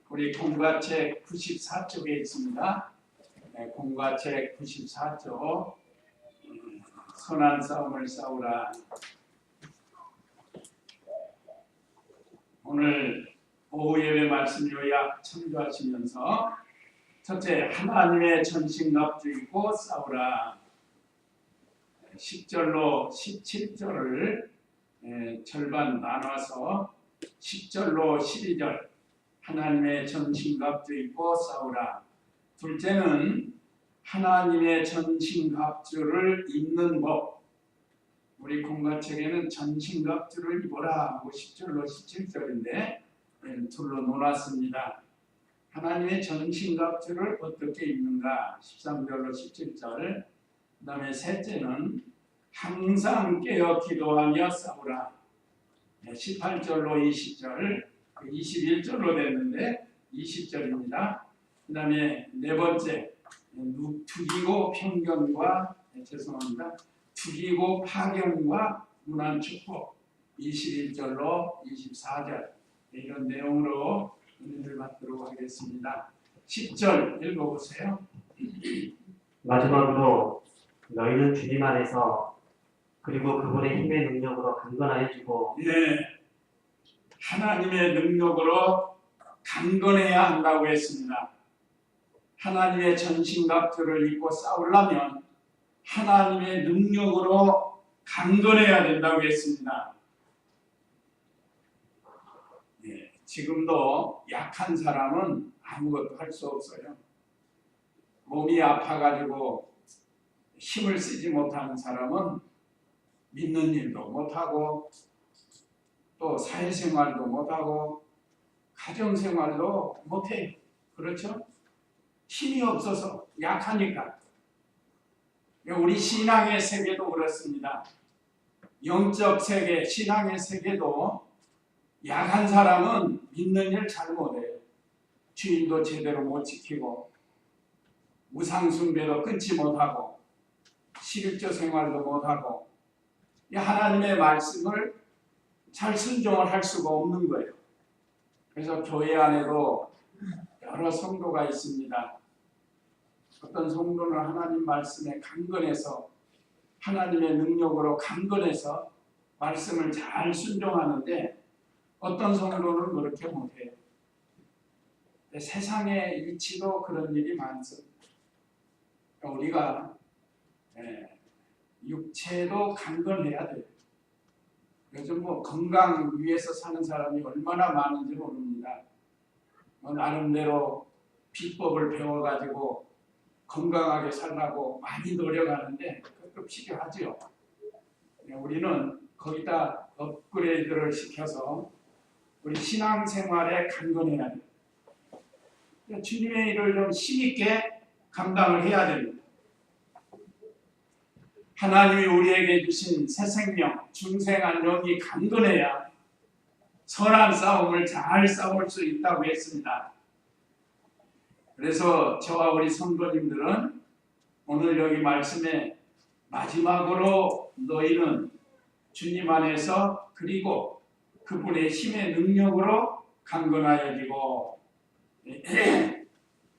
우리 공과책 94쪽에 있습니다. 공과책 94쪽 선한 싸움을 싸우라. 오늘 오후 예배 말씀 요약 참조하시면서 첫째, 하나님의 전신갑주이고 싸우라. 10절로 17절을 절반 나눠서 10절로 12절 하나님의 전신갑주이고 싸우라. 둘째는 하나님의 전신갑주를 입는 법. 우리 공과책에는 전신갑주를 입어라 하고 10절로 17절인데 둘로 놓았습니다. 하나님의 전신갑주를 어떻게 입는가? 13절로 17절. 그 다음에 셋째는 항상 깨어 기도하며 싸우라. 18절로 20절, 21절로 됐는데 20절입니다. 그 다음에 네 번째, 투기고 편견과 투기고 파견과 문안 축복. 21절로 24절 이런 내용으로 은혜를 받도록 하겠습니다. 10절 읽어보세요. 마지막으로 너희는 주님 안에서 그리고 그분의 힘의 능력으로 강건하여지고 하나님의 능력으로 강건해야 한다고 했습니다. 하나님의 전신갑주를 입고 싸우려면 하나님의 능력으로 강건해야 된다고 했습니다. 지금도 약한 사람은 아무것도 할 수 없어요. 몸이 아파가지고 힘을 쓰지 못하는 사람은 믿는 일도 못하고 또 사회생활도 못하고 가정생활도 못해요. 그렇죠? 힘이 없어서 약하니까. 우리 신앙의 세계도 그렇습니다. 영적 세계, 신앙의 세계도 약한 사람은 믿는 일 잘 못해요. 주일도 제대로 못 지키고 우상숭배도 끊지 못하고 11조 생활도 못하고 하나님의 말씀을 잘 순종을 할 수가 없는 거예요. 그래서 교회 안에도 여러 성도가 있습니다. 어떤 성도는 하나님 말씀에 강건해서 하나님의 능력으로 강건해서 말씀을 잘 순종하는데 어떤 성도는 그렇게 못해요. 세상의 이치도 그런 일이 많습니다. 우리가 육체도 강건해야 돼요. 요즘 건강 위해서 사는 사람이 얼마나 많은지 모릅니다. 나름대로 비법을 배워가지고 건강하게 살라고 많이 노력하는데 그것도 필요하죠. 우리는 거기다 업그레이드를 시켜서 우리 신앙생활에 강건해야 돼요. 주님의 일을 좀 힘있게 감당을 해야 됩니다. 하나님이 우리에게 주신 새 생명, 중생한 영이 강건해야 선한 싸움을 잘 싸울 수 있다고 했습니다. 그래서 저와 우리 성도님들은 오늘 여기 말씀에 마지막으로 너희는 주님 안에서 그리고 그분의 힘의 능력으로 강건하여지고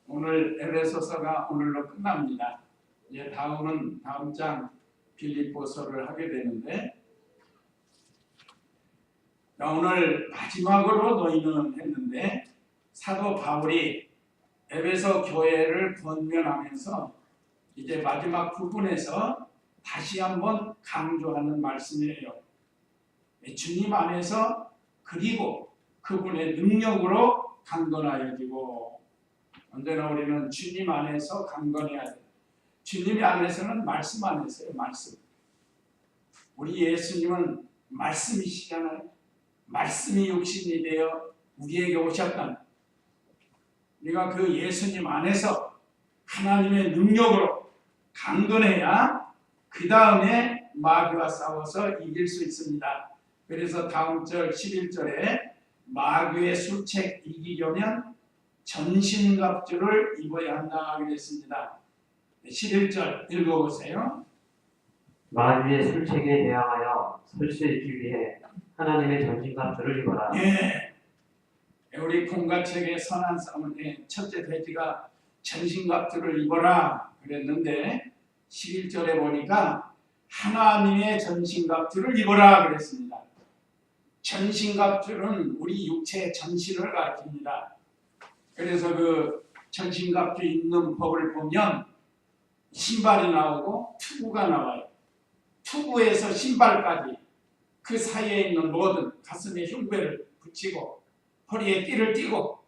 오늘 에베소서가 오늘로 끝납니다. 이제 다음은 다음 장 빌립보서를 하게 되는데 오늘 마지막으로 너희는 했는데 사도 바울이 에베소 교회를 권면하면서 이제 마지막 부분에서 다시 한번 강조하는 말씀이에요. 주님 안에서 그리고 그분의 능력으로 강건하여지고 언제나 우리는 주님 안에서 강건해야 돼요. 주님 안에서는 말씀 안에서요. 말씀. 우리 예수님은 말씀이시잖아요. 말씀이 육신이 되어 우리에게 오셨다. 우리가 그 예수님 안에서 하나님의 능력으로 강건해야 그 다음에 마귀와 싸워서 이길 수 있습니다. 그래서 다음 절 11절에 마귀의 술책 이기려면 전신갑주를 입어야 한다 그랬습니다. 11절 읽어보세요. 마귀의 술책에 대항하여 설 수 있기 위해 하나님의 전신갑주를 입어라. 우리 공가책의 선한 싸움에 첫째 돼지가 전신갑주를 입어라 그랬는데 11절에 보니까 하나님의 전신갑주를 입어라 그랬습니다. 전신갑주는 우리 육체의 전신을 가리킵니다. 그래서 그 전신갑주 입는 법을 보면 신발이 나오고 투구가 나와요. 투구에서 신발까지 그 사이에 있는 모든 가슴에 흉배를 붙이고 허리에 띠를 띠고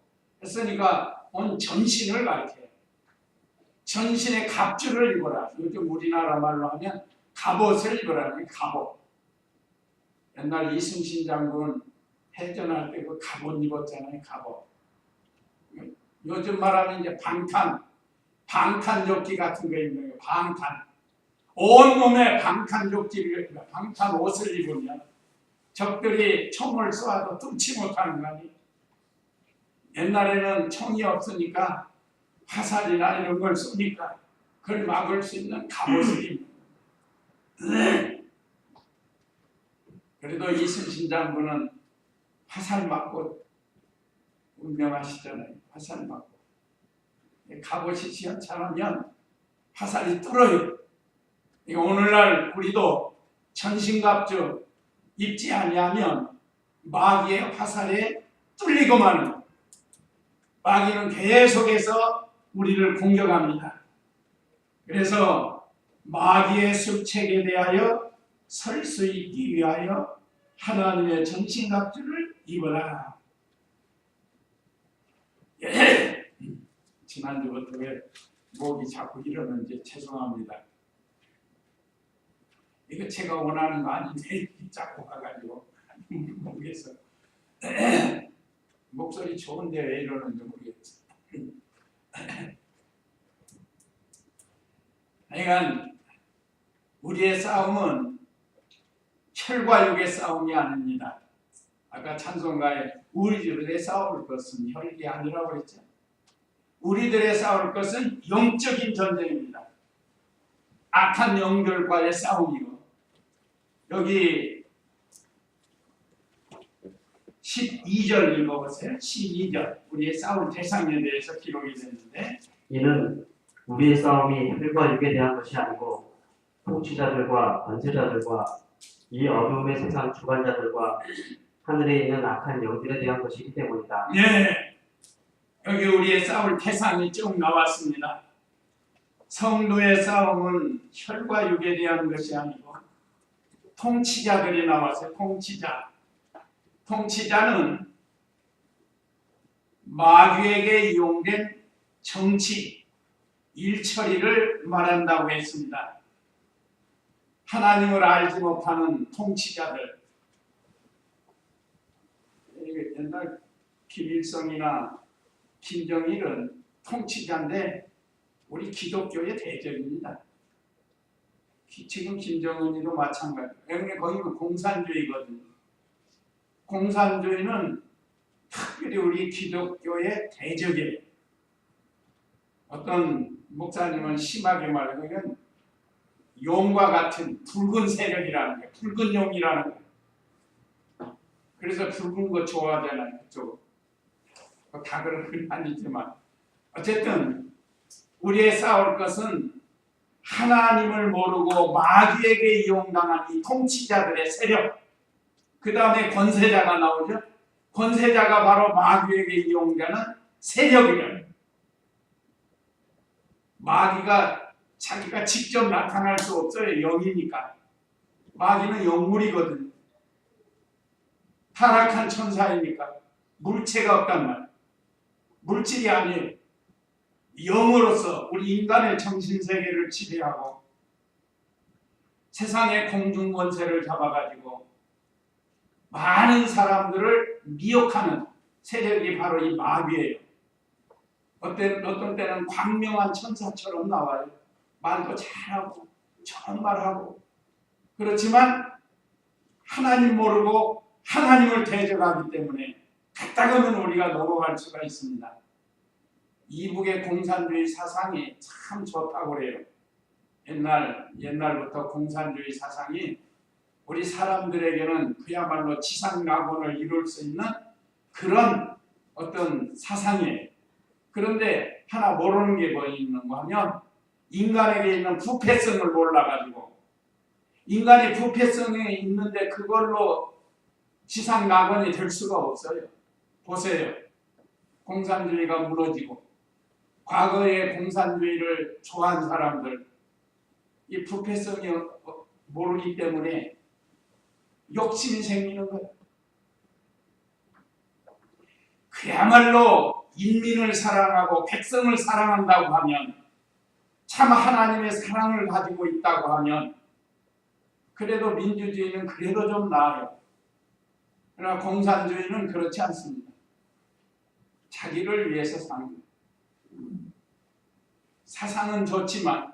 했으니까 온 전신을 가리켜요. 전신에 갑주를 입어라. 요즘 우리나라 말로 하면 갑옷을 입으라는 갑옷. 옛날 이순신 장군 해전할 때 그 갑옷 입었잖아요. 갑옷. 요즘 말하면 이제 방탄조끼 같은 거 입는 거예요. 방탄. 온몸에 방탄조끼를, 방탄 옷을 입으면 적들이 총을 쏘아도 뚫지 못하는 거 아니에요. 옛날에는 총이 없으니까 화살이나 이런 걸 쏘니까 그걸 막을 수 있는 갑옷을 입는 거예요. 그래도 이순신 장군은 화살 맞고 운명하시잖아요. 화살 맞고 갑옷이 시원찮으면 화살이 뚫어요. 오늘날 우리도 전신갑주 입지 아니하면 마귀의 화살에 뚫리고만 마귀는 계속해서 우리를 공격합니다. 그래서 마귀의 술책에 대하여 설 수 있기 위하여 하나님의 전신갑주를 입어라. 지난주부터 왜 목이 자꾸 이러는지 죄송합니다. 이거 제가 원하는 거 아닌데 자꾸 가가지고 목에서 목소리 좋은데 왜 이러는지 모르겠어. 하여간 우리의 싸움은 혈과 육의 싸움이 아닙니다. 아까 찬송가에 우리들의 싸울 것은 혈이 아니라고 그랬죠. 우리들의 싸울 것은 영적인 전쟁입니다. 악한 영들과의 싸움이고, 여기 12절 읽어보세요. 12절 우리의 싸울 대상에 대해서 기록이 됐는데, 이는 우리의 싸움이 혈과 육에 대한 것이 아니고 통치자들과 권세자들과 이 어두움의 세상 주관자들과 하늘에 있는 악한 영들에 대한 것이기 때문이다. 예, 여기 우리의 싸울 대상이 쭉 나왔습니다. 성도의 싸움은 혈과 육에 대한 것이 아니고 통치자들이 나왔어요. 통치자는 마귀에게 이용된 정치, 일처리를 말한다고 했습니다. 하나님을 알지 못하는 통치자들, 옛날 김일성이나 김정일은 통치자인데 우리 기독교의 대적입니다. 지금 김정은이도 마찬가지예요. 왜냐하면 거기는 공산주의거든요. 공산주의는 특별히 우리 기독교의 대적이에요. 어떤 목사님은 심하게 말하면 용과 같은 붉은 세력이라는 거예요. 붉은 용이라는 거예요. 그래서 붉은 거 좋아하잖아요. 그쪽. 다 그런 건 아니지만 어쨌든 우리의 싸울 것은 하나님을 모르고 마귀에게 이용당한 이 통치자들의 세력, 그 다음에 권세자가 나오죠. 권세자가 바로 마귀에게 이용되는 세력이에요. 마귀가 자기가 직접 나타날 수 없어요. 영이니까. 마귀는 영물이거든요. 타락한 천사이니까 물체가 없단 말이에요. 물질이 아니에요. 영으로서 우리 인간의 정신세계를 지배하고 세상의 공중권세를 잡아가지고 많은 사람들을 미혹하는 세력이 바로 이 마귀예요. 어떤 때는 광명한 천사처럼 나와요. 말도 잘하고 좋은 말하고. 그렇지만 하나님 모르고 하나님을 대적하기 때문에 갔다가면 우리가 넘어갈 수가 있습니다. 이북의 공산주의 사상이 참 좋다고 그래요. 옛날부터 공산주의 사상이 우리 사람들에게는 그야말로 지상낙원을 이룰 수 있는 그런 어떤 사상이에요. 그런데 하나 모르는 게 뭐 있는가 하면 인간에게 있는 부패성을 몰라가지고 인간이 부패성이 있는데 그걸로 지상 낙원이 될 수가 없어요. 보세요. 공산주의가 무너지고 과거에 공산주의를 좋아한 사람들 이 부패성이 모르기 때문에 욕심이 생기는 거예요. 그야말로 인민을 사랑하고 백성을 사랑한다고 하면 참 하나님의 사랑을 가지고 있다고 하면 그래도 민주주의는 그래도 좀 나아요. 그러나 공산주의는 그렇지 않습니다. 자기를 위해서 사는 거예요. 사상은 좋지만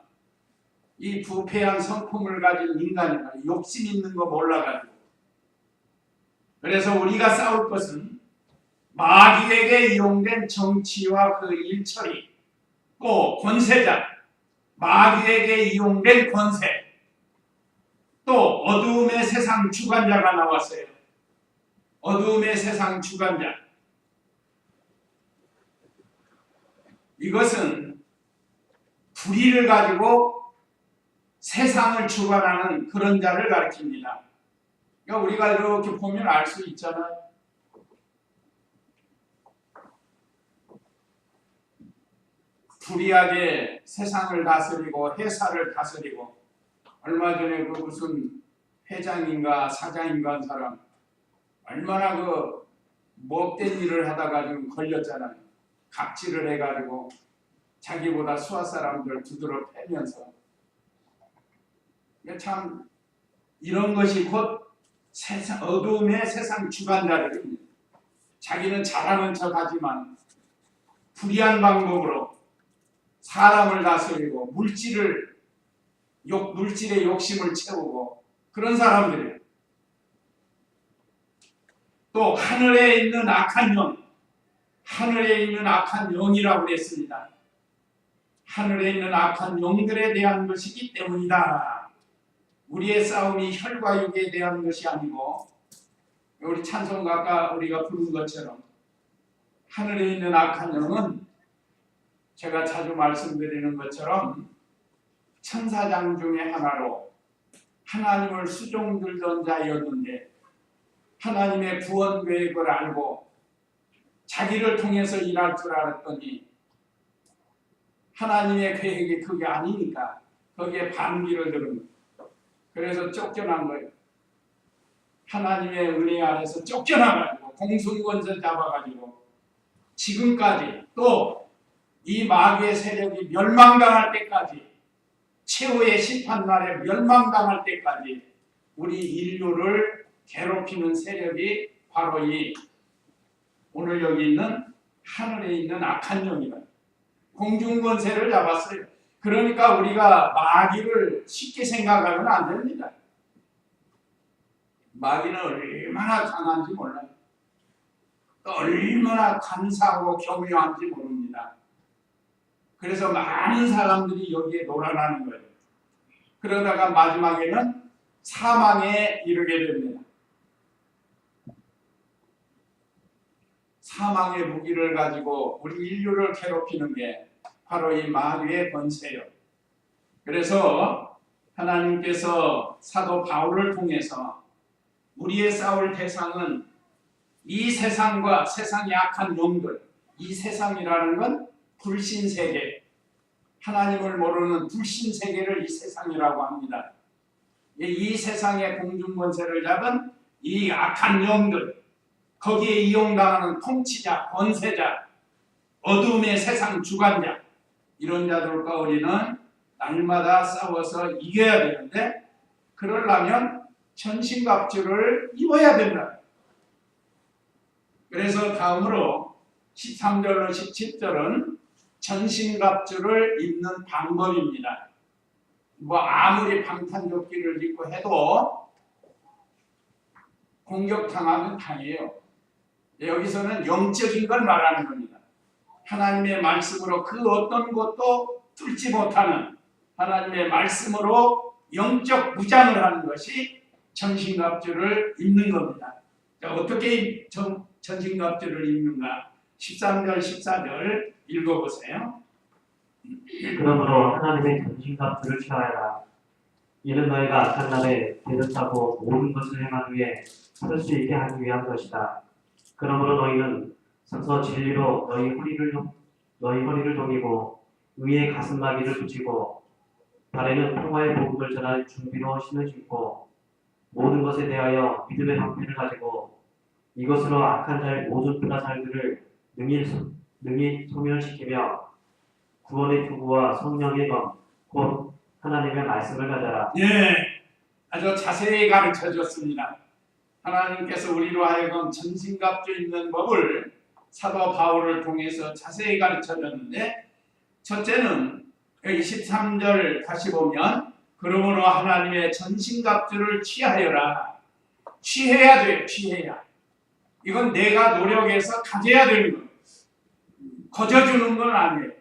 이 부패한 성품을 가진 인간이 욕심 있는 거 몰라가지고 그래서 우리가 싸울 것은 마귀에게 이용된 정치와 그 일처리 또 권세자 마귀에게 이용된 권세 또 어두움의 세상 주관자가 나왔어요. 어두움의 세상 주관자 이것은 불의를 가지고 세상을 주관하는 그런 자를 가리킵니다. 그러니까 우리가 이렇게 보면 알 수 있잖아요. 불의하게 세상을 다스리고 회사를 다스리고 얼마 전에 그 무슨 회장인가 사장인가 한 사람 얼마나 그 못된 일을 하다가 좀 걸렸잖아요. 갑질을 해가지고 자기보다 수하 사람들 두드러 패면서 참 이런 것이 곧 세상, 어두움의 세상 주관자들입니다. 자기는 잘하는 척하지만 불의한 방법으로 사람을 다스리고 물질의 욕심을 채우고 그런 사람들이에요. 또 하늘에 있는 악한 영, 하늘에 있는 악한 영이라고 그랬습니다. 하늘에 있는 악한 영들에 대한 것이기 때문이다. 우리의 싸움이 혈과 육에 대한 것이 아니고 우리 찬송가가 우리가 부른 것처럼 하늘에 있는 악한 영은 제가 자주 말씀드리는 것처럼 천사장 중에 하나로 하나님을 수종들던 자였는데 하나님의 구원 계획을 알고 자기를 통해서 일할 줄 알았더니 하나님의 계획이 그게 아니니까 거기에 반기를 들은 거예요. 그래서 쫓겨난 거예요. 하나님의 은혜 아래서 쫓겨나가지고 공sun권세 잡아가지고 지금까지 또 이 마귀의 세력이 멸망당할 때까지 최후의 심판날에 멸망당할 때까지 우리 인류를 괴롭히는 세력이 바로 이 오늘 여기 있는 하늘에 있는 악한 영이다. 공중권세를 잡았어요. 그러니까 우리가 마귀를 쉽게 생각하면 안 됩니다. 마귀는 얼마나 강한지 몰라요. 또 얼마나 간사하고 교묘한지 모릅니다. 그래서 많은 사람들이 여기에 놀아나는 거예요. 그러다가 마지막에는 사망에 이르게 됩니다. 사망의 무기를 가지고 우리 인류를 괴롭히는 게 바로 이 마귀의 권세요. 그래서 하나님께서 사도 바울을 통해서 우리의 싸울 대상은 이 세상과 세상의 악한 영들, 이 세상이라는 건 불신세계, 하나님을 모르는 불신세계를 이 세상이라고 합니다. 이 세상의 공중권세를 잡은 이 악한 영들, 거기에 이용당하는 통치자, 권세자, 어둠의 세상 주관자, 이런 자들과 우리는 날마다 싸워서 이겨야 되는데 그러려면 전신갑주를 입어야 된다. 그래서 다음으로 13절로 17절은 전신갑주를 입는 방법입니다. 뭐 아무리 방탄조끼를 입고 해도 공격당하면 당해요. 여기서는 영적인 걸 말하는 겁니다. 하나님의 말씀으로 그 어떤 것도 뚫지 못하는 하나님의 말씀으로 영적 무장을 하는 것이 전신갑주를 입는 겁니다. 자, 어떻게 전신갑주를 입는가? 13절 14절 읽어보세요. 그러므로 하나님의 전신갑주를 취하여라. 이는 너희가 악한 날에 대적하고 모든 것을 행한 후에 설 수 있게 하기 위한 것이다. 그러므로 너희는 서서 진리로 너희 허리를 동이고 위에 가슴마기를 붙이고 발에는 평화의 복음을 전할 준비로 신을 신고 모든 것에 대하여 믿음의 방패를 가지고 이것으로 악한 자의 모든 불화살들을 능히 소멸시키며 구원의 투구와 성령의 검 곧 하나님의 말씀을 가져라. 예, 아주 자세히 가르쳐 줬습니다. 하나님께서 우리로 하여금 전신갑주 있는 법을 사도 바울을 통해서 자세히 가르쳐 줬는데, 첫째는 23절 다시 보면 그러므로 하나님의 전신갑주를 취하여라. 취해야 돼요. 취해야. 이건 내가 노력해서 가져야 되는 거예요. 거저주는 건 아니에요.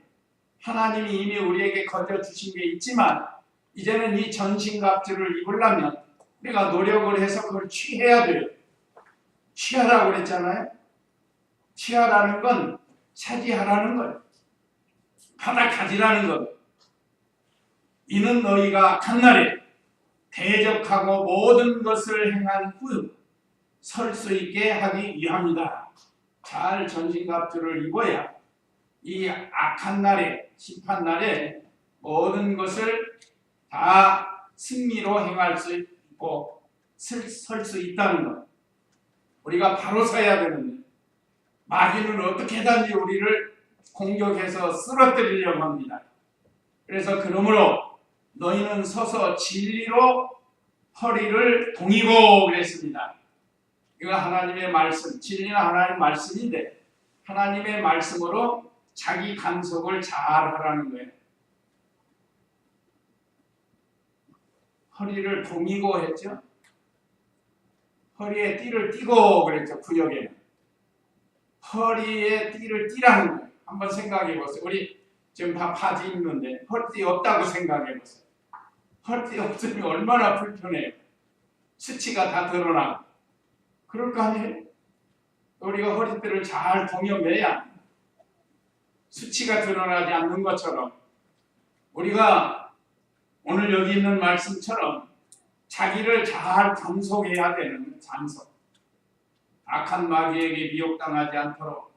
하나님이 이미 우리에게 거저주신 게 있지만 이제는 이 전신갑주를 입으려면 내가 노력을 해서 그걸 취해야 돼요. 취하라고 그랬잖아요. 취하라는 건 차지하라는 거예요. 받아 가지라는 거예요. 이는 너희가 악한 날에 대적하고 모든 것을 행한 후 설 수 있게 하기 위함이다. 잘 전신갑주를 입어야 이 악한 날에, 심판날에 모든 것을 다 승리로 행할 수 있고 설 수 있다는 것. 우리가 바로 서야 되는데 마귀는 어떻게든지 우리를 공격해서 쓰러뜨리려고 합니다. 그래서 그러므로 너희는 서서 진리로 허리를 동이고 그랬습니다. 이거 하나님의 말씀, 진리는 하나님의 말씀인데 하나님의 말씀으로 자기 간섭을 잘 하라는 거예요. 허리를 동이고 했죠. 허리에 띠를 띠고 그랬죠. 구역에는. 허리에 띠를 띠라는 거예요. 한번 생각해 보세요. 우리 지금 다 바지 입는데 허리띠 없다고 생각해 보세요. 허리띠 없으면 얼마나 불편해요. 수치가 다 드러나고. 그럴 거 아니에요? 우리가 허리띠를 잘 동여매야 수치가 드러나지 않는 것처럼 우리가 오늘 여기 있는 말씀처럼 자기를 잘 단속해야 되는 단속. 악한 마귀에게 미혹당하지 않도록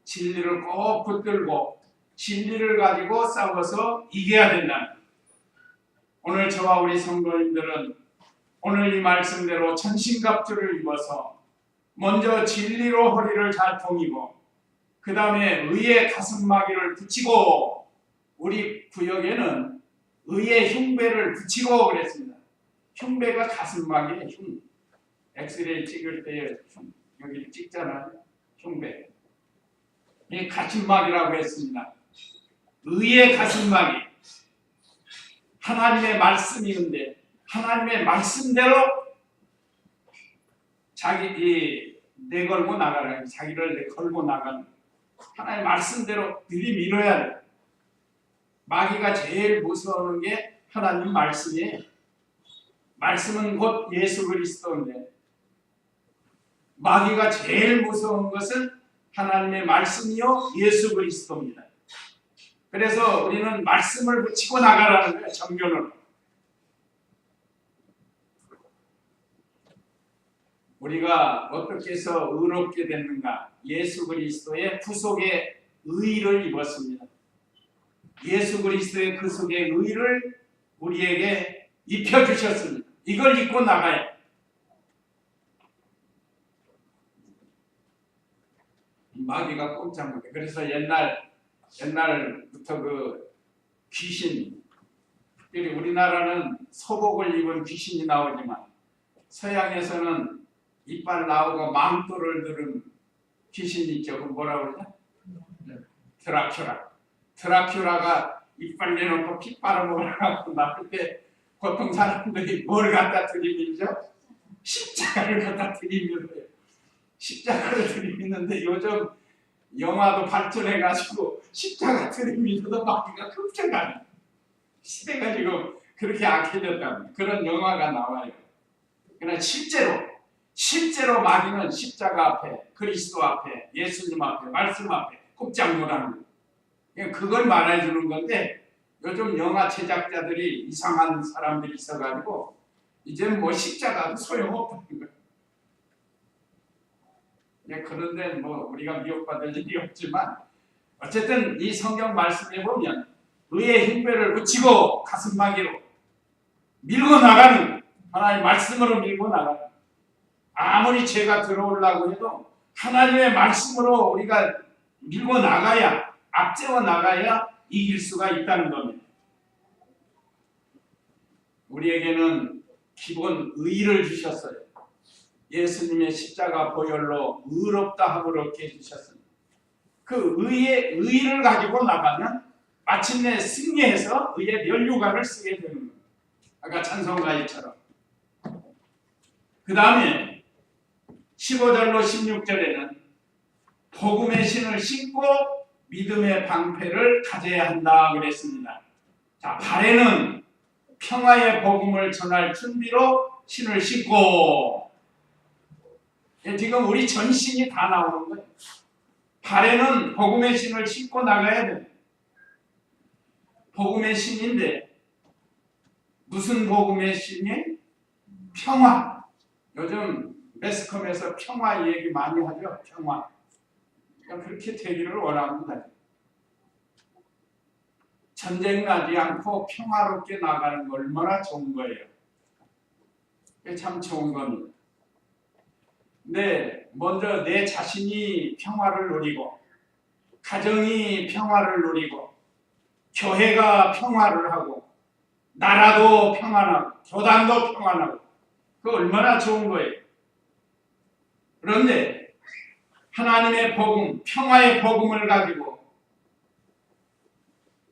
진리를 꼭 붙들고 진리를 가지고 싸워서 이겨야 된다. 오늘 저와 우리 성도님들은 오늘 이 말씀대로 전신갑주를 입어서 먼저 진리로 허리를 잘 동이고 그 다음에 의의 가슴마개를 붙이고 우리 구역에는 의의 흉배를 붙이고 그랬습니다. 흉배가 가슴마개예요. 흉. 엑스레이 찍을 때 여기 찍잖아요. 흉배. 이 가슴마개라고 했습니다. 의의 가슴마개. 하나님의 말씀이는데 하나님의 말씀대로 자기 내걸고 나가라. 자기를 내걸고 나가는 하나님의 말씀대로 들이밀어야 돼. 마귀가 제일 무서워하는 게 하나님 말씀이에요. 말씀은 곧 예수 그리스도인데 마귀가 제일 무서운 것은 하나님의 말씀이요 예수 그리스도입니다. 그래서 우리는 말씀을 붙이고 나가라는 거예요. 정면으로. 우리가 어떻게 해서 의롭게 됐는가? 예수 그리스도의 구속의 의를 입었습니다. 예수 그리스도의 구속의 의를 우리에게 입혀주셨습니다. 이걸 입고 나가야. 마귀가 꼼짝 못해. 그래서 옛날부터 그 귀신, 특별히 우리나라는 서복을 입은 귀신이 나오지만 서양에서는 이빨 나오고 망토를 들은 귀신이 있죠. 그 뭐라 그러냐? 드라큘라가 이빨 내놓고 피 빨아먹으라고 나올 때 보통 사람들이 뭘 갖다 들이밀죠? 십자가를 갖다 들이밀어요. 십자가를 들이미는데 요즘 영화도 발전해가지고 십자가 들이밀어도 마귀가 끔찍하네. 시대가 지금 그렇게 악해졌다는 그런 영화가 나와요. 그러나 실제로 실제로 마귀는 십자가 앞에, 그리스도 앞에, 예수님 앞에, 말씀 앞에 꼼짝 못하는 거예요. 그걸 말해 주는 건데 요즘 영화 제작자들이 이상한 사람들이 있어가지고 이제 뭐 십자가도 소용없다는 거예요. 그런데 뭐 우리가 미혹받을 일이 없지만 어쨌든 이 성경 말씀에 보면 의의 흉배를 붙이고 가슴마개로 밀고 나가는, 하나님의 말씀으로 밀고 나가는, 아무리 죄가 들어오려고 해도 하나님의 말씀으로 우리가 밀고 나가야, 앞세워 나가야 이길 수가 있다는 겁니다. 우리에게는 기본 의를 주셨어요. 예수님의 십자가 보혈로 의롭다 하고 얻게 해주셨습니다. 그 의를 가지고 나가면 마침내 승리해서 의의 면류관을 쓰게 되는 겁니다. 아까 찬송가일처럼. 그 다음에 15절로 16절에는 복음의 신을 신고 믿음의 방패를 가져야 한다 그랬습니다. 자, 발에는 평화의 복음을 전할 준비로 신을 신고, 지금 우리 전신이 다 나오는 거예요. 발에는 복음의 신을 신고 나가야 돼요. 복음의 신인데 무슨 복음의 신이? 평화. 요즘 매스컴에서 평화 얘기 많이 하죠. 평화. 그렇게 되기를 원합니다. 전쟁 나지 않고 평화롭게 나가는 거 얼마나 좋은 거예요. 그게 참 좋은 겁니다. 근데 먼저 내 자신이 평화를 누리고, 가정이 평화를 누리고, 교회가 평화를 하고, 나라도 평안하고, 교단도 평안하고, 그거 얼마나 좋은 거예요. 그런데 하나님의 복음, 평화의 복음을 가지고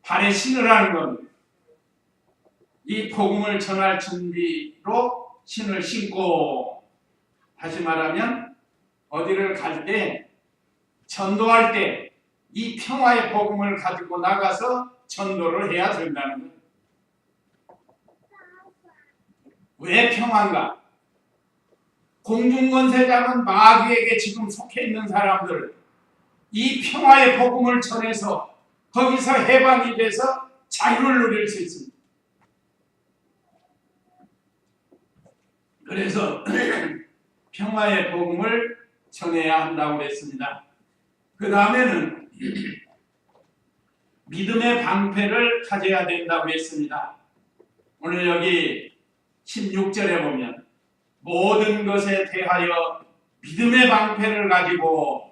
발에 신으라는 겁니다. 이 복음을 전할 준비로 신을 신고, 다시 말하면 어디를 갈 때, 전도할 때 이 평화의 복음을 가지고 나가서 전도를 해야 된다는 거예요. 왜 평화인가? 공중권세 잡은 마귀에게 지금 속해 있는 사람들, 이 평화의 복음을 전해서 거기서 해방이 돼서 자유를 누릴 수 있습니다. 그래서 평화의 복음을 전해야 한다고 했습니다. 그 다음에는 믿음의 방패를 가져야 된다고 했습니다. 오늘 여기 16절에 보면 모든 것에 대하여 믿음의 방패를 가지고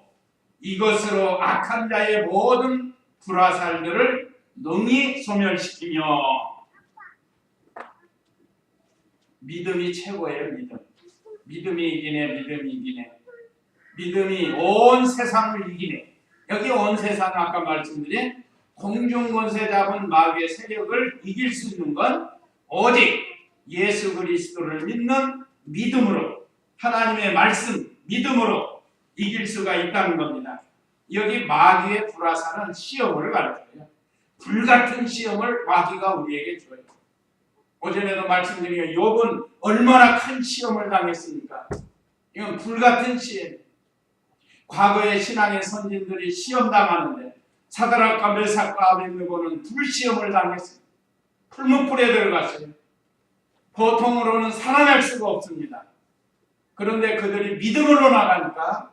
이것으로 악한 자의 모든 불화살들을 능히 소멸시키며, 믿음이 최고예요. 믿음이 이기네. 믿음이 온 세상을 이기네. 여기 온 세상은 아까 말씀드린 공중권세 잡은 마귀의 세력을 이길 수 있는 건 오직 예수 그리스도를 믿는 믿음으로, 하나님의 말씀 믿음으로 이길 수가 있다는 겁니다. 여기 마귀의 불화살은 시험을 가르쳐요. 불같은 시험을 마귀가 우리에게 줘요. 오전에도 말씀드린 욥은 얼마나 큰 시험을 당했습니까? 이건 불같은 시험. 과거의 신앙의 선진들이 시험 당하는데 사드락과 메삭과 아벳느고는 불시험을 당했습니다. 풀무불에 들어갔어요. 보통으로는 살아날 수가 없습니다. 그런데 그들이 믿음으로 나가니까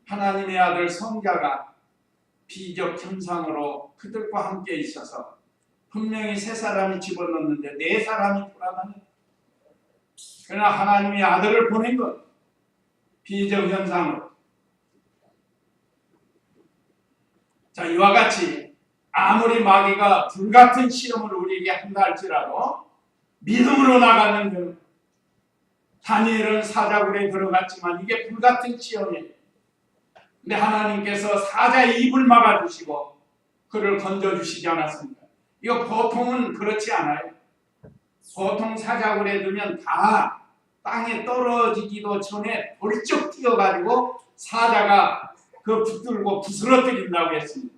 하나님의 아들 성자가 비적 현상으로 그들과 함께 있어서 분명히 세 사람이 집어넣는데 네 사람이 불안하네. 그러나 하나님의 아들을 보낸 것, 비적 현상으로. 자, 이와 같이 아무리 마귀가 불같은 시험을 우리에게 한다 할지라도 믿음으로 나가는 그 다니엘은 사자굴에 들어갔지만 이게 불같은 시험이에요. 근데 하나님께서 사자의 입을 막아주시고 그를 건져주시지 않았습니까? 이거 보통은 그렇지 않아요. 보통 사자굴에 두면 다 땅에 떨어지기도 전에 벌쩍 뛰어가지고 사자가 그 붙들고 부스러뜨린다고 했습니다.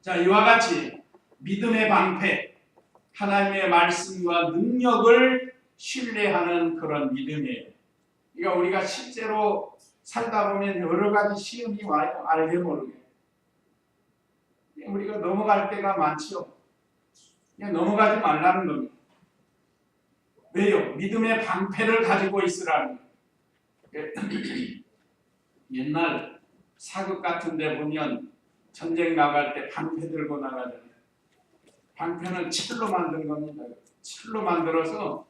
자, 이와 같이 믿음의 방패, 하나님의 말씀과 능력을 신뢰하는 그런 믿음이에요. 그러니까 우리가 실제로 살다 보면 여러 가지 시험이 와요. 알게 모르게. 우리가 넘어갈 때가 많죠. 그냥 넘어가지 말라는 겁니다. 왜요? 믿음의 방패를 가지고 있으라는 거예요. 옛날 사극 같은 데 보면 전쟁 나갈 때 방패 들고 나가잖아요. 방패는 철로 만든 겁니다. 철로 만들어서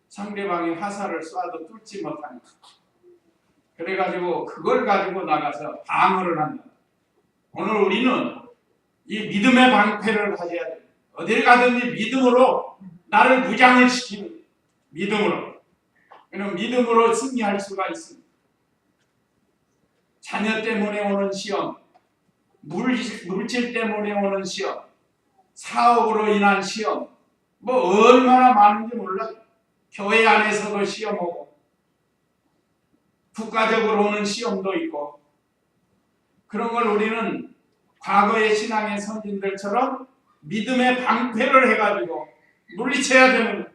상대방이 화살을 쏴도 뚫지 못하는 거예요. 그래가지고 그걸 가지고 나가서 방어를 한다. 오늘 우리는 이 믿음의 방패를 가져야 돼요. 어딜 가든지 믿음으로 나를 무장을 시키는 믿음으로. 그럼 믿음으로 승리할 수가 있습니다. 자녀 때문에 오는 시험, 물질 때문에 오는 시험, 사업으로 인한 시험, 뭐 얼마나 많은지 몰라요. 교회 안에서도 시험 오고 국가적으로 오는 시험도 있고 그런 걸 우리는 과거의 신앙의 선진들처럼 믿음의 방패를 해가지고 물리쳐야 되는 거예요.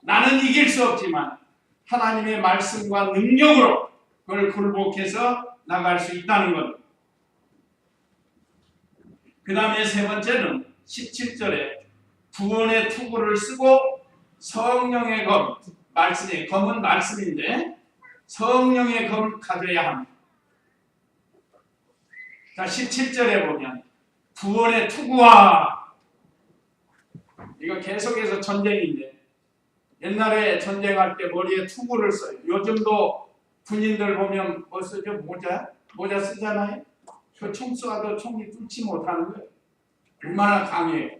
나는 이길 수 없지만 하나님의 말씀과 능력으로 그걸 굴복해서 나갈 수 있다는 것. 그 다음에 세 번째는 17절에 구원의 투구를 쓰고 성령의 검, 말씀이 검은 말씀인데 성령의 검 가져야 합니다. 자, 17절에 보면 구원의 투구와 이거 계속해서 전쟁인데 옛날에 전쟁할 때 머리에 투구를 써요. 요즘도 군인들 보면 뭐 쓰죠? 모자 쓰잖아요. 그 총 쏴도 총이 뚫지 못하는 거예요. 얼마나 강해요.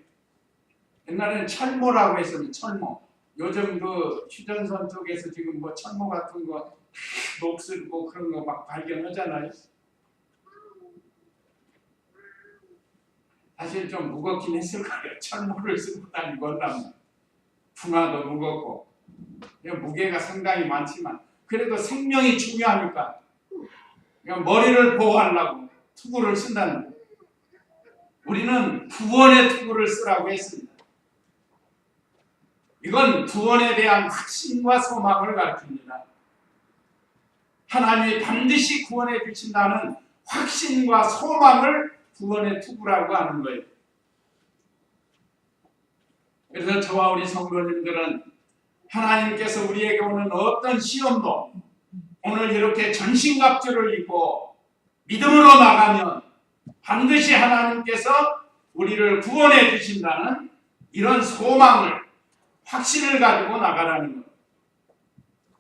옛날에는 철모라고 했었는데 철모. 요즘 그 휴전선 쪽에서 지금 뭐 철모 같은 거 녹슬 뭐 그런 거 막 발견하잖아요. 사실 좀 무겁긴 했을 거예요. 철모를 쓰고 다니고 하려면 풍화도 무겁고 무게가 상당히 많지만 그래도 생명이 중요하니까 머리를 보호하려고 투구를 쓴다는 거예요. 우리는 구원의 투구를 쓰라고 했습니다. 이건 구원에 대한 확신과 소망을 가르칩니다. 하나님이 반드시 구원해 주신다는 확신과 소망을 구원의 투구라고 하는 거예요. 그래서 저와 우리 성도님들은 하나님께서 우리에게 오는 어떤 시험도 오늘 이렇게 전신갑주를 입고 믿음으로 나가면 반드시 하나님께서 우리를 구원해 주신다는 이런 소망을 확신을 가지고 나가라는 것.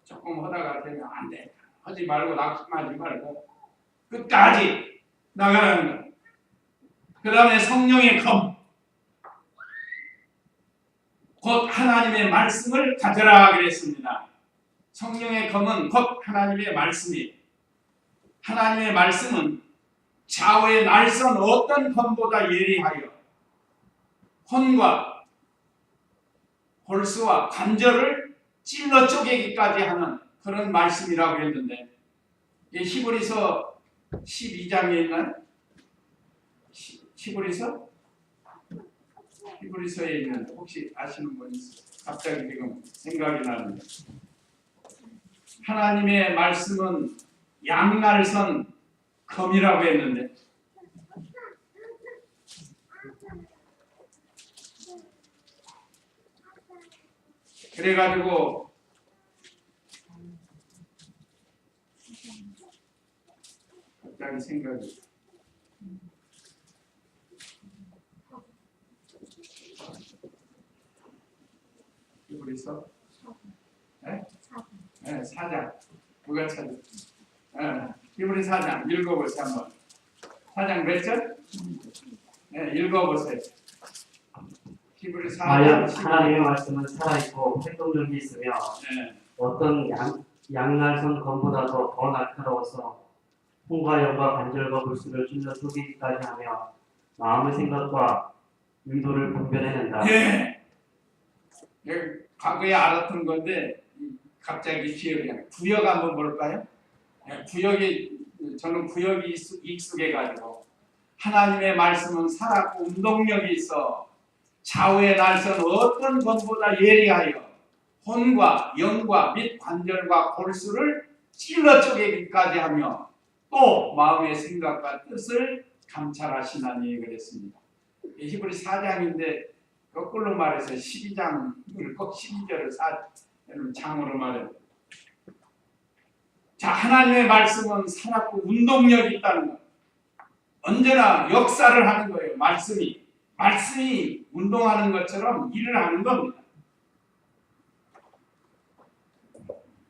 조금 하다가 되면 안 돼. 하지 말고 낙심하지 말고 끝까지 나가라는 것. 그 다음에 성령의 검. 곧 하나님의 말씀을 가져라 그랬습니다. 성령의 검은 곧 하나님의 말씀이에요. 하나님의 말씀은 좌우의 날선 어떤 검보다 예리하여 혼과 골수와 관절을 찔러 쪼개기까지 하는 그런 말씀이라고 했는데 히브리서 12장에 있는 히브리서에 있는 혹시 아시는 분 있어요? 갑자기 지금 생각이 나는데 하나님의 말씀은 양날선 검이라고 했는데 그래가지고 갑자기 생각이 히브리서 네? 네, 4장 누가 찾아? 히브리 4장 읽어보세요 한번. 4장 몇 절? 네, 읽어보세요. 히브리 4장 하나님의 말씀은 살아있고 생동력이 있으며 네. 어떤 양날선 검보다도 더 날카로워서 혼과 영과 관절과 골수를 찔러 쪼개기까지 하며 마음의 생각과 의도를 분별해낸다. 예. 과거에 알았던 건데 갑자기 기억이 나. 구역 한번 볼까요? 저는 구역이 익숙해가지고 하나님의 말씀은 살았고 운동력이 있어 좌우의 날선 어떤 것보다 예리하여 혼과 영과 및 관절과 골수를 찔러 쪼개기까지 하며 또 마음의 생각과 뜻을 감찰하시나니 그랬습니다. 히브리 4장인데 거꾸로 말해서 12장을 꼭 12절을 장으로 말해요. 자, 하나님의 말씀은 살았고 운동력이 있다는 것. 언제나 역사를 하는 거예요. 말씀이 운동하는 것처럼 일을 하는 겁니다.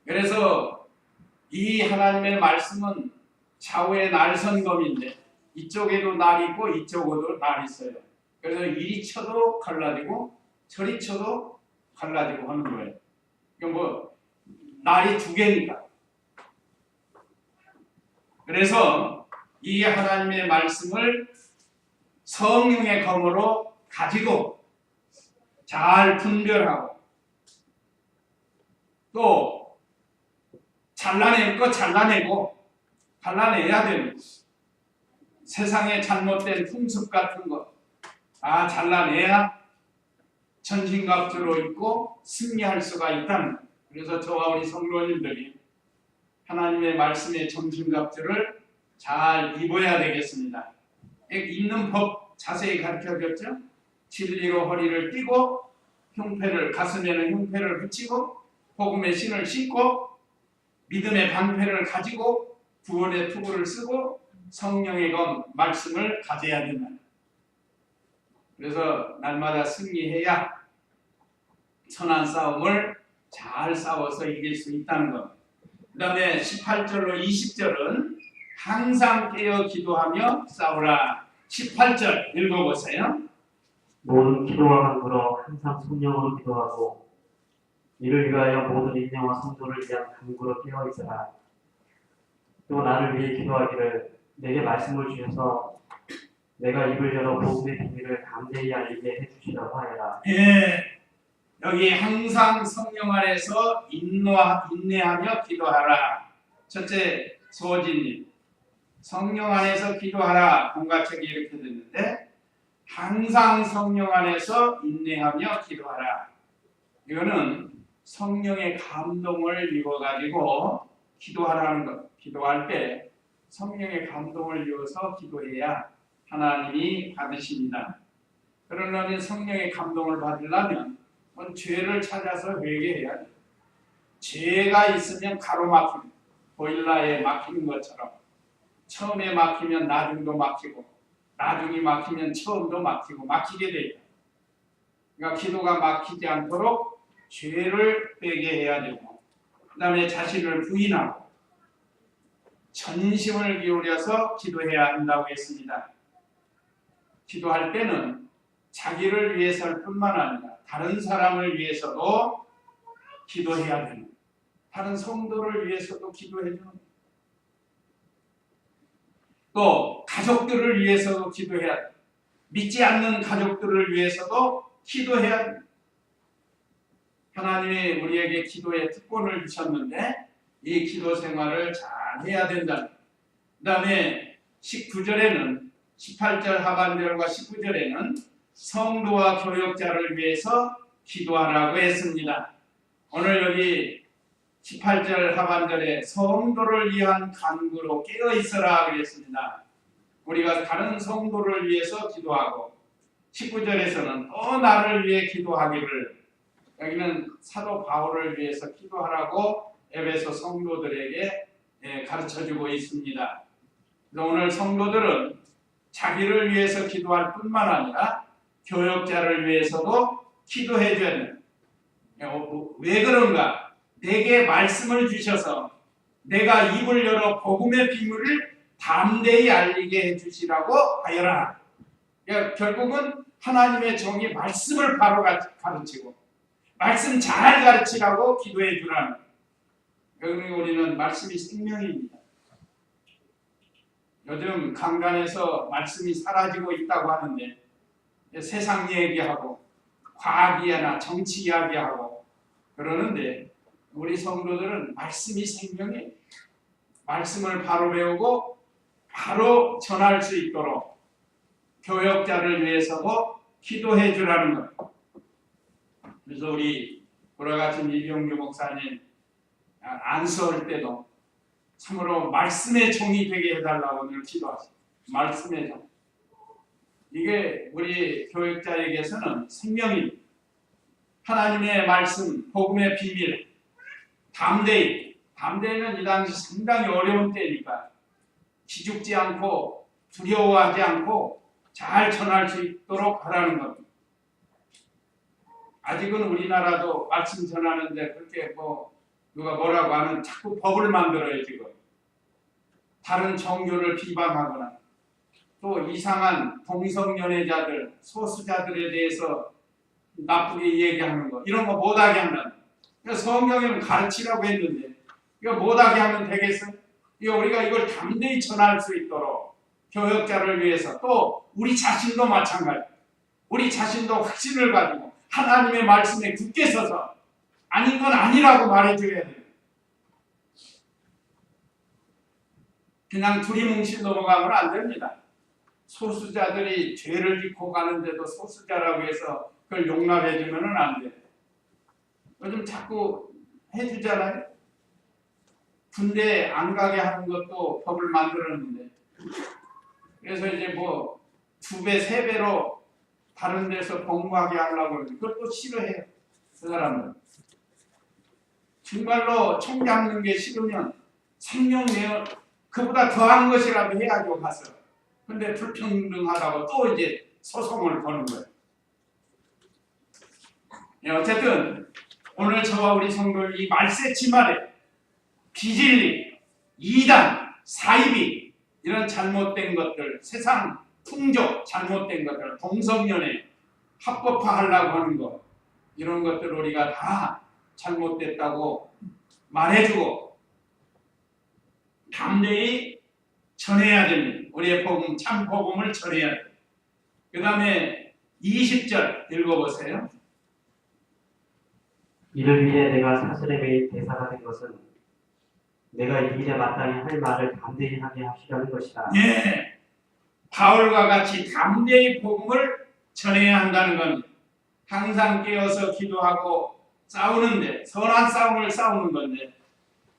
그래서 이 하나님의 말씀은 좌우의 날선검인데 이쪽에도 날이 있고 이쪽에도 날이 있어요. 그래서 이리 쳐도 갈라지고 저리 쳐도 갈라지고 하는 거예요. 그러니까 뭐 날이 두 개니까. 그래서 이 하나님의 말씀을 성령의 검으로 가지고 잘 분별하고 또 잘라낼 거 잘라내고 갈라내야 됩니다. 세상에 잘못된 풍습 같은 거 잘라내야 전신갑주로 입고 승리할 수가 있다는 거예요. 그래서 저와 우리 성도님들이 하나님의 말씀의 전신갑주를 잘 입어야 되겠습니다. 입는 법 자세히 가르쳐줬죠. 진리로 허리를 띠고 가슴에는 흉패를 붙이고 복음의 신을 신고 믿음의 방패를 가지고 구원의 투구를 쓰고 성령의 검 말씀을 가져야 된다. 그래서 날마다 승리해야 선한 싸움을 잘 싸워서 이길 수 있다는 것. 그 다음에 18절로 20절은 항상 깨어 기도하며 싸우라. 18절 읽어보세요. 모든 기도와 간구로 항상 성령으로 기도하고 이를 위하여 모든 인내와 성도를 위한 간구로 깨어 있어라. 또 나를 위해 기도하기를 내게 말씀을 주셔서 내가 입을 열어 복음의 비밀을 담대히 알리게 해주시라고 하여라. 예, 여기 항상 성령 안에서 인내하며 기도하라. 첫째 소진님, 성령 안에서 기도하라. 공가책이 이렇게 됐는데 항상 성령 안에서 인내하며 기도하라. 이거는 성령의 감동을 입어가지고 기도하라는 것. 기도할 때 성령의 감동을 입어서 기도해야 하나님이 받으십니다. 그러려니 성령의 감동을 받으려면 죄를 찾아서 회개해야 돼요. 죄가 있으면 가로막힙니다. 보일러에 막히는 것처럼 처음에 막히면 나중도 막히고 나중이 막히면 처음도 막히게 돼요. 그러니까 기도가 막히지 않도록 죄를 빼게 해야 되고 그 다음에 자신을 부인하고 전심을 기울여서 기도해야 한다고 했습니다. 기도할 때는 자기를 위해서일 뿐만 아니라 다른 사람을 위해서도 기도해야 되는, 다른 성도를 위해서도 기도해 주는, 또 가족들을 위해서도 기도해야 돼. 믿지 않는 가족들을 위해서도 기도해야 돼. 하나님이 우리에게 기도의 특권을 주셨는데 이 기도 생활을 잘 해야 된다. 그 다음에 19절에는 18절 하반절과 19절에는 성도와 교역자를 위해서 기도하라고 했습니다. 오늘 여기 18절 하반절에 성도를 위한 간구로 깨어 있어라 그랬습니다. 우리가 다른 성도를 위해서 기도하고 19절에서는 또 나를 위해 기도하기를, 여기는 사도 바울을 위해서 기도하라고 에베소 성도들에게 가르쳐주고 있습니다. 그래서 오늘 성도들은 자기를 위해서 기도할 뿐만 아니라 교역자를 위해서도 기도해줘야 돼요. 왜 그런가? 내게 말씀을 주셔서 내가 입을 열어 복음의 비밀을 담대히 알리게 해주시라고 하여라. 그러니까 결국은 하나님의 종이 말씀을 바로 가르치고 말씀 잘 가르치라고 기도해 주라는. 그러니 우리는 말씀이 생명입니다. 요즘 강단에서 말씀이 사라지고 있다고 하는데 세상 얘기하고 과학 이야기나 정치 이야기하고 그러는데 우리 성도들은 말씀이 생명이에요. 말씀을 바로 배우고 바로 전할 수 있도록 교역자를 위해서도 기도해 주라는 것. 그래서 우리 돌아가신 이병규 목사님 안수할 때도 참으로 말씀의 종이 되게 해달라고 늘 기도하시고, 말씀의 종. 이게 우리 교육자에게서는 생명입니다. 하나님의 말씀, 복음의 비밀, 담대히는 이 당시 상당히 어려운 때니까 기죽지 않고 두려워하지 않고 잘 전할 수 있도록 하라는 겁니다. 아직은 우리나라도 말씀 전하는데 그렇게 누가 뭐라고 하는 자꾸 법을 만들어요. 지금 다른 종교를 비방하거나 또 이상한 동성연애자들, 소수자들에 대해서 나쁘게 얘기하는 거, 이런 거 못하게 한다. 성경에는 가르치라고 했는데 이거 못하게 하면 되겠어요? 우리가 이걸 담대히 전할 수 있도록 교역자를 위해서, 또 우리 자신도 마찬가지, 우리 자신도 확신을 가지고 하나님의 말씀에 굳게 서서 아닌 건 아니라고 말해줘야 돼요. 그냥 두리뭉실 넘어가면 안 됩니다. 소수자들이 죄를 짓고 가는데도 소수자라고 해서 그걸 용납해주면 안 돼요. 요즘 자꾸 해주잖아요. 군대 안 가게 하는 것도 법을 만들었는데, 그래서 이제 2배, 3배로 다른 데서 복무하게 하려고 그러는데 그것도 싫어해요. 그 사람은 정말로 총 잡는 게 싫으면 생명 내어 그보다 더한 것이라도 해야죠, 가서. 근데 불평등하다고 또 이제 소송을 거는 거예요. 어쨌든 오늘 저와 우리 성도들 이 말세치 말에 비진리, 이단, 사이비, 이런 잘못된 것들, 세상 풍조 잘못된 것들, 동성연애 합법화하려고 하는 것, 이런 것들 우리가 다 잘못됐다고 말해주고 담대히 전해야 됩니다. 우리의 복음, 참 복음을 전해야 돼요. 그 다음에 20절 읽어보세요. 이를 위해 내가 사슬에 매인 대사가 된 것은 내가 이 일에 마땅히 할 말을 담대히 하게 하시려는 것이다. 예, 바울과 같이 담대히 복음을 전해야 한다는 겁니다. 항상 깨어서 기도하고 싸우는데, 선한 싸움을 싸우는 건데,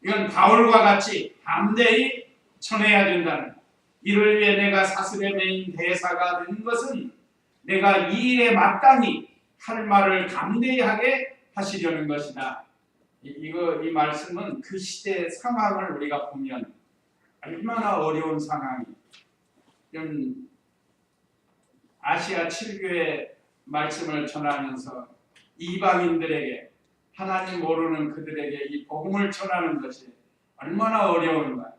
이건 바울과 같이 담대히 전해야 된다는 것. 이를 위해 내가 사슬에 매인 대사가 된 것은 내가 이 일에 마땅히 할 말을 담대히 하게 하시려는 것이다. 이 말씀은 그 시대의 상황을 우리가 보면 얼마나 어려운 상황이, 이런 아시아 7교의 말씀을 전하면서 이방인들에게, 하나님 모르는 그들에게 이 복음을 전하는 것이 얼마나 어려운가.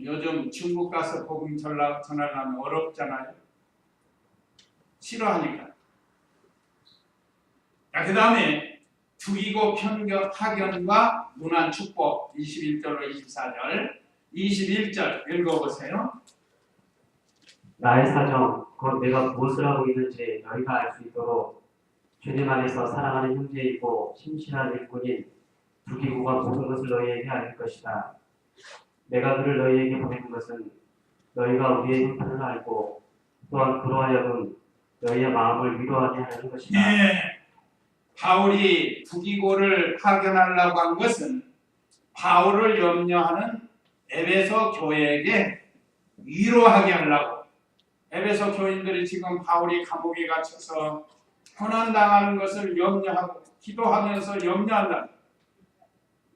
요즘 중국 가서 복음 전하려면 어렵잖아요. 싫어하니까. 그 다음에 죽이고 편견, 파견과 문안 축복 21절로 24절, 21절 읽어보세요. 나의 사정, 곧 내가 무엇을 하고 있는지 너희가 알 수 있도록 주님 안에서 사랑하는 형제이고 심실한 일꾼인 두기고가 모든 것을 너희에게 알릴 것이다. 내가 그를 너희에게 보내는 것은 너희가 우리의 형편을 알고 또한 그로 하여금 너희의 마음을 위로하게 하려는 것이다. 네, 바울이 두기고를 파견하려고 한 것은 바울을 염려하는 에베소 교회에게 위로하게 하려고. 에베소 교인들이 지금 바울이 감옥에 갇혀서 고난당하는 것을 염려하고 기도하면서 염려한다.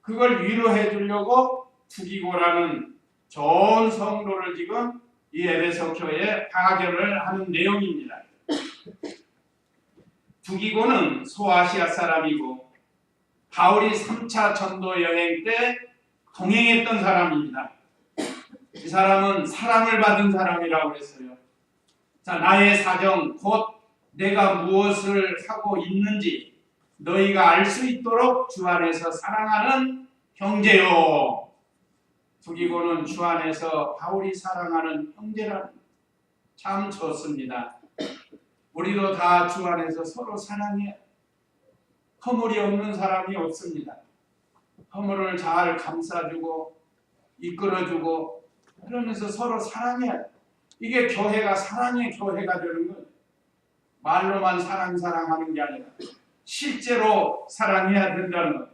그걸 위로해 주려고 두기고라는 좋은 성도를 지금 이 에베소 교회에 파견을 하는 내용입니다. 두기고는 소아시아 사람이고 바울이 3차 전도 여행 때 동행했던 사람입니다. 이 사람은 사랑을 받은 사람이라고 했어요. 자, 나의 사정 곧 내가 무엇을 하고 있는지 너희가 알 수 있도록 주 안에서 사랑하는 형제요. 두기고는 주 안에서 바울이 사랑하는 형제라. 참 좋습니다. 우리도 다 주 안에서 서로 사랑해요. 허물이 없는 사람이 없습니다. 허물을 잘 감싸주고 이끌어주고 그러면서 서로 사랑해요. 이게 교회가 사랑의 교회가 되는 건 말로만 사랑하는 게 아니라 실제로 사랑해야 된다는 것.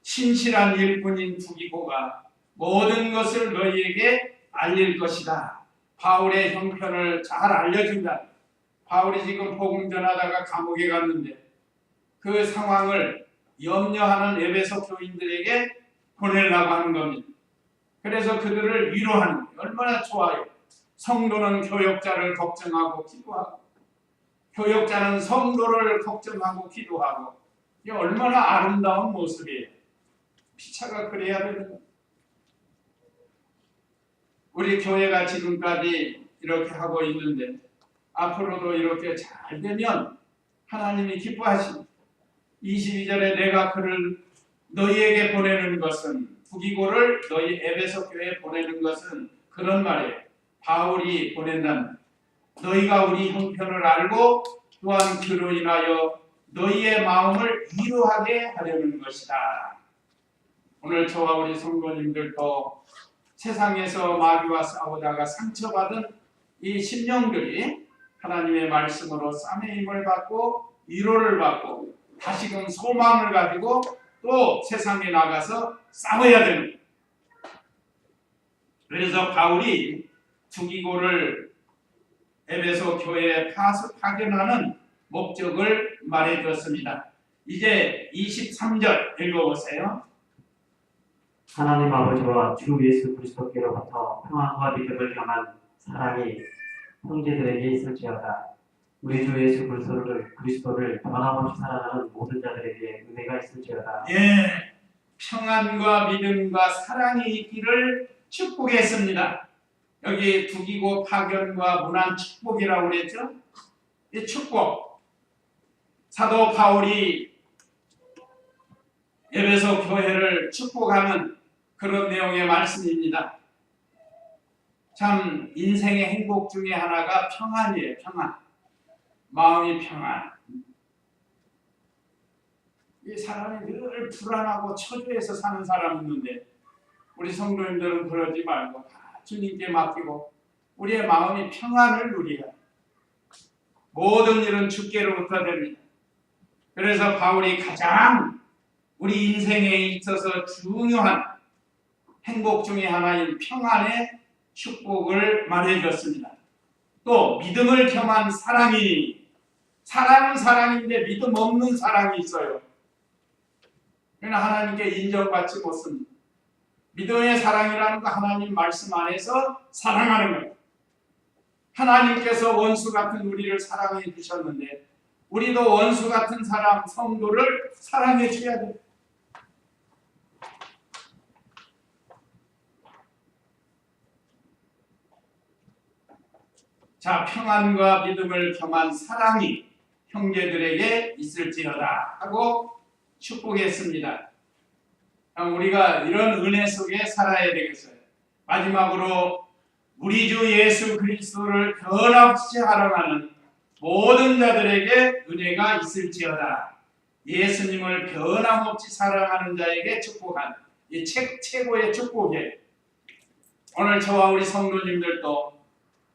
신실한 일꾼인 두기고가 모든 것을 너희에게 알릴 것이다. 바울의 형편을 잘 알려준다. 바울이 지금 복음 전하다가 감옥에 갔는데 그 상황을 염려하는 에베소 교인들에게 보내려고 하는 겁니다. 그래서 그들을 위로하는 거예요. 얼마나 좋아요. 성도는 교역자를 걱정하고 기도하고 교역자는 성도를 걱정하고 기도하고 이게 얼마나 아름다운 모습이에요. 피차가 그래야 되는 거예요. 우리 교회가 지금까지 이렇게 하고 있는데 앞으로도 이렇게 잘 되면 하나님이 기뻐하십니다. 22절에 내가 그를 너희에게 보내는 것은 부기고를 너희 에베소 교회에 보내는 것은 그런 말이에요. 바울이 보낸다는 너희가 우리 형편을 알고 또한 그로 인하여 너희의 마음을 위로하게 하려는 것이다. 오늘 저와 우리 성도님들도 세상에서 마귀와 싸우다가 상처받은 이 심령들이 하나님의 말씀으로 쌈의 힘을 받고 위로를 받고 다시금 소망을 가지고 또 세상에 나가서 싸워야 되는 거예요. 그래서 바울이 두기고를 에베소 교회에 파견하는 목적을 말해주었습니다. 이제 23절 읽어보세요. 하나님 아버지와 주 예수 그리스도께로부터 평안과 믿음을 겸한 사랑이 형제들에게 있을지어다. 우리 주 예수 그리스도를 변함없이 사랑하는 모든 자들에게 은혜가 있을지어다. 예, 평안과 믿음과 사랑이 있기를 축복했습니다. 여기 두기고 파견과 문안 축복이라고 그랬죠? 이 축복. 사도 바울이 에베소 교회를 축복하는 그런 내용의 말씀입니다. 참 인생의 행복 중에 하나가 평안이에요. 평안. 마음이 평안. 이 사람이 늘 불안하고 초조해서 사는 사람이 있는데 우리 성도님들은 그러지 말고 다 주님께 맡기고 우리의 마음이 평안을 누리라. 모든 일은 주께로부터 됩니다. 그래서 바울이 가장 우리 인생에 있어서 중요한 행복 중에 하나인 평안의 축복을 말해줬습니다. 또 믿음을 겸한 사랑이 사랑은 사랑인데 믿음 없는 사랑이 있어요. 그러나 하나님께 인정받지 못습니다. 믿음의 사랑이라는 거 하나님 말씀 안에서 사랑하는 거예요. 하나님께서 원수 같은 우리를 사랑해 주셨는데 우리도 원수 같은 사람, 성도를 사랑해 줘야 돼요. 자, 평안과 믿음을 겸한 사랑이 형제들에게 있을지어다 하고 축복했습니다. 우리가 이런 은혜 속에 살아야 되겠어요. 마지막으로 우리 주 예수 그리스도를 변함없이 사랑하는 모든 자들에게 은혜가 있을지어다. 예수님을 변함없이 사랑하는 자에게 축복한 이 최고의 축복이에요. 오늘 저와 우리 성도님들도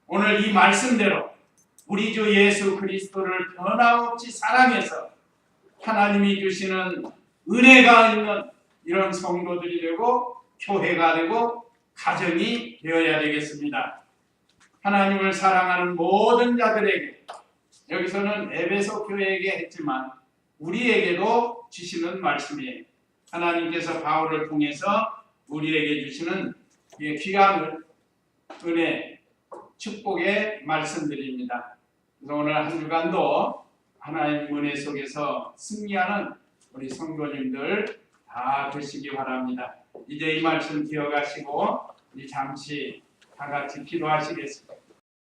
오늘 이 말씀대로 우리 주 예수 그리스도를 변함없이 사랑해서 하나님이 주시는 은혜가 있는 이런 성도들이 되고 교회가 되고 가정이 되어야 되겠습니다. 하나님을 사랑하는 모든 자들에게 여기서는 에베소 교회에게 했지만 우리에게도 주시는 말씀이에요. 하나님께서 바울을 통해서 우리에게 주시는 귀한 은혜 축복의 말씀드립니다. 그래서 오늘 한 주간도 하나님 은혜 속에서 승리하는 우리 성도님들 다 되시기 바랍니다. 이제 이 말씀 기억하시고 우리 잠시 다 같이 기도하시겠습니다.